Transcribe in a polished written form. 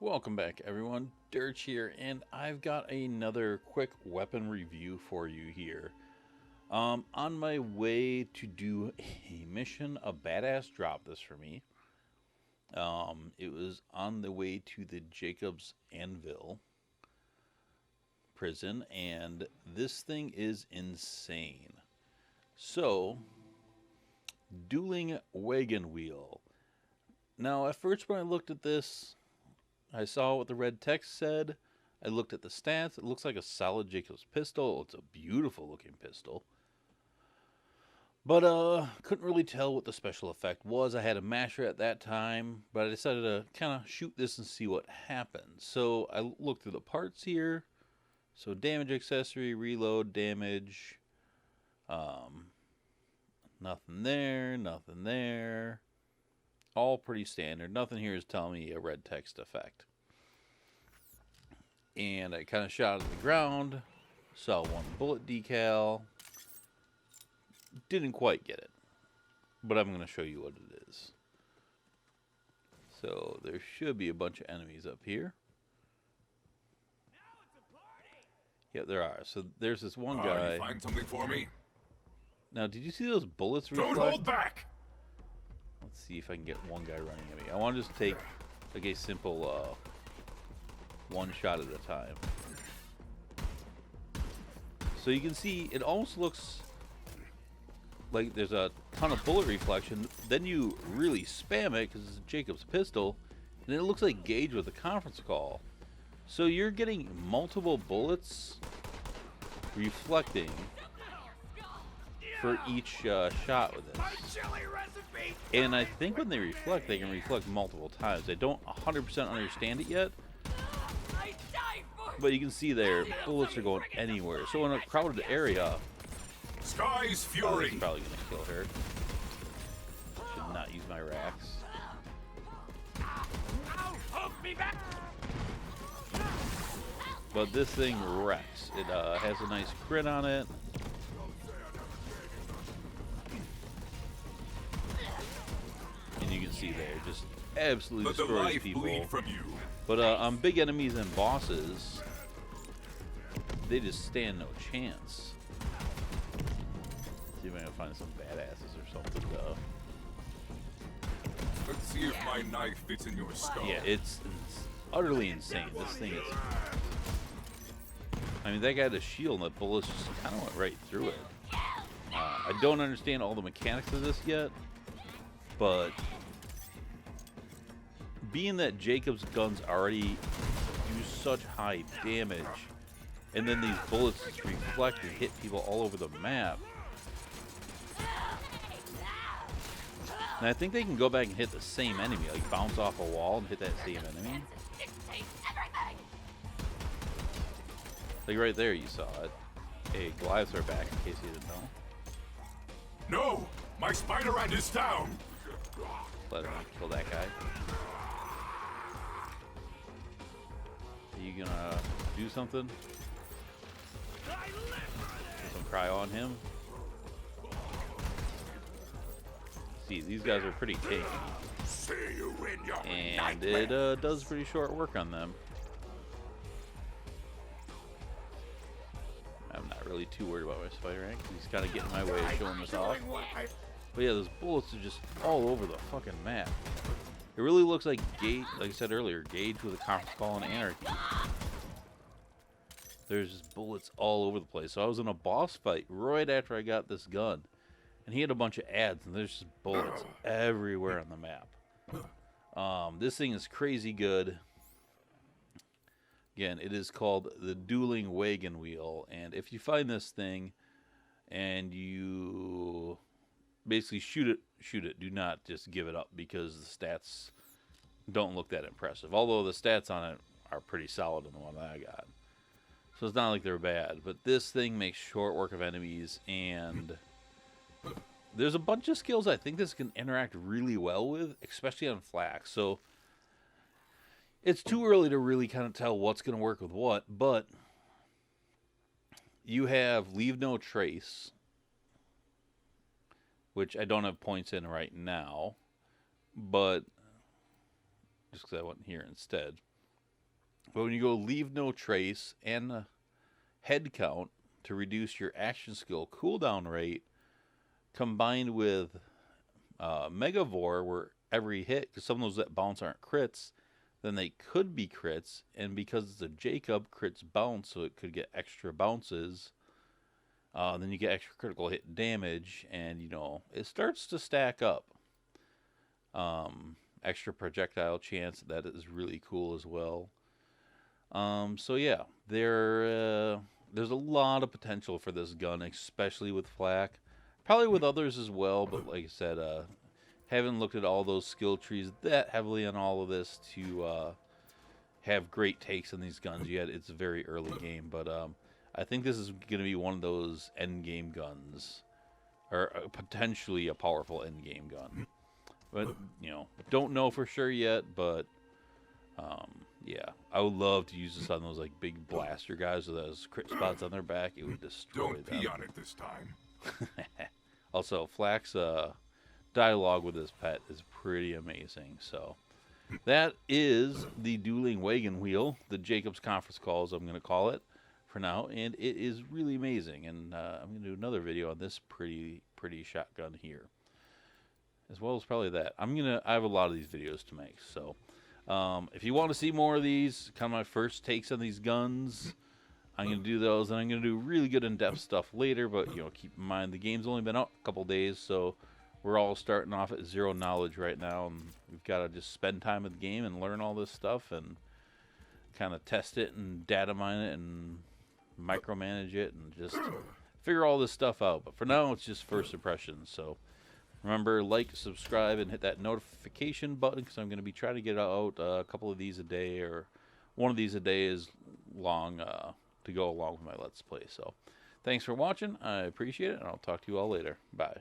Welcome back, everyone. Dirch here, and I've got another quick weapon review for you here. On my way to do a mission, a badass dropped this for me. It was on the way to the Jakobs Anvil prison, and this thing is insane. So, Dueling Wagon Wheel. Now, at first when I looked at this, I saw what the red text said. I looked at the stats. It looks like a solid Jakobs pistol. It's a beautiful looking pistol. But couldn't really tell what the special effect was. I had a masher at that time, but I decided to kind of shoot this and see what happens. So I looked through the parts here. So damage accessory, reload, damage. Nothing there, nothing there. All pretty standard. Nothing here is telling me a red text effect. And I kind of shot at the ground. Saw one bullet decal. Didn't quite get it. But I'm going to show you what it is. So there should be a bunch of enemies up here. Yeah, there are. So there's this one guy. You find something for me? Now, did you see those bullets reflect? Don't hold back! Let's see if I can get one guy running at me. I want to just take like a simple one shot at a time. So you can see it almost looks like there's a ton of bullet reflection. Then you really spam it because it's a Jakobs pistol, and it looks like Gaige with a conference call. So you're getting multiple bullets reflecting for each shot with this. And I think when they reflect, they can reflect multiple times. I don't 100% understand it yet, but you can see there, bullets are going anywhere. So in a crowded area, Sky's fury. It's probably gonna kill her. Should not use my racks. But this thing wrecks. It has a nice crit on it. And you can see there, just absolutely destroys people. But on big enemies and bosses, they just stand no chance. See if I can find some badasses or something though. Let's see if my knife fits in your skull. Yeah, it's utterly insane. This thing is. I mean, that guy had a shield and the bullets just kind of went right through it. I don't understand all the mechanics of this yet, but being that Jakobs guns already do such high damage, and then these bullets just reflect and hit people all over the map. And I think they can go back and hit the same enemy, like bounce off a wall and hit that same enemy. Like right there, you saw it. Hey, Goliaths are back, in case you didn't know. No! My spider ant is down! Let her kill that guy. Are you gonna do something? Put some cryo on him. See, these guys are pretty tanky. And it does pretty short work on them. I'm not really too worried about my spider ant. He's kind of getting in my way, showing us off. But yeah, those bullets are just all over the fucking map. It really looks like Gaige, like I said earlier, Gaige with a conference call in Anarchy. There's just bullets all over the place. So I was in a boss fight right after I got this gun. And he had a bunch of ads, and there's just bullets everywhere on the map. This thing is crazy good. Again, it is called the Dueling Wagon Wheel. And if you find this thing and you basically shoot it, do not just give it up because the stats don't look that impressive. Although the stats on it are pretty solid in the one that I got. So it's not like they're bad. But this thing makes short work of enemies, and there's a bunch of skills I think this can interact really well with, especially on Flax. So it's too early to really kind of tell what's going to work with what, but you have Leave No Trace, which I don't have points in right now, but just because I went here instead. But when you go leave no trace and head count to reduce your action skill cooldown rate, combined with Megavore, where every hit, because some of those that bounce aren't crits, then they could be crits, and because it's a Jacob, crits bounce, so it could get extra bounces. Then you get extra critical hit damage, and it starts to stack up. Extra projectile chance, that is really cool as well. So yeah, there's a lot of potential for this gun, especially with Flak. Probably with others as well, but like I said, haven't looked at all those skill trees that heavily on all of this to have great takes on these guns yet. It's a very early game, but I think this is going to be one of those end game guns, or potentially a powerful end game gun. But don't know for sure yet. But yeah, I would love to use this on those like big blaster guys with those crit spots on their back. It would destroy Don't them. pee on it this time. Also, Flak's dialogue with his pet is pretty amazing. So that is the Dueling Wagon Wheel, the Jakobs conference calls, I'm going to call it for now, and it is really amazing. And I'm going to do another video on this pretty shotgun here, as well as probably that. I have a lot of these videos to make, so if you want to see more of these, kind of my first takes on these guns, I'm going to do those, and I'm going to do really good in-depth stuff later, but, keep in mind, the game's only been out a couple days, so we're all starting off at zero knowledge right now, and we've got to just spend time with the game and learn all this stuff, and kind of test it, and data mine it, and micromanage it, and just figure all this stuff out. But for now, it's just first impressions, so remember, like, subscribe, and hit that notification button, because I'm going to be trying to get out a couple of these a day, or one of these a day is long to go along with my Let's Play. So thanks for watching. I appreciate it, and I'll talk to you all later. Bye.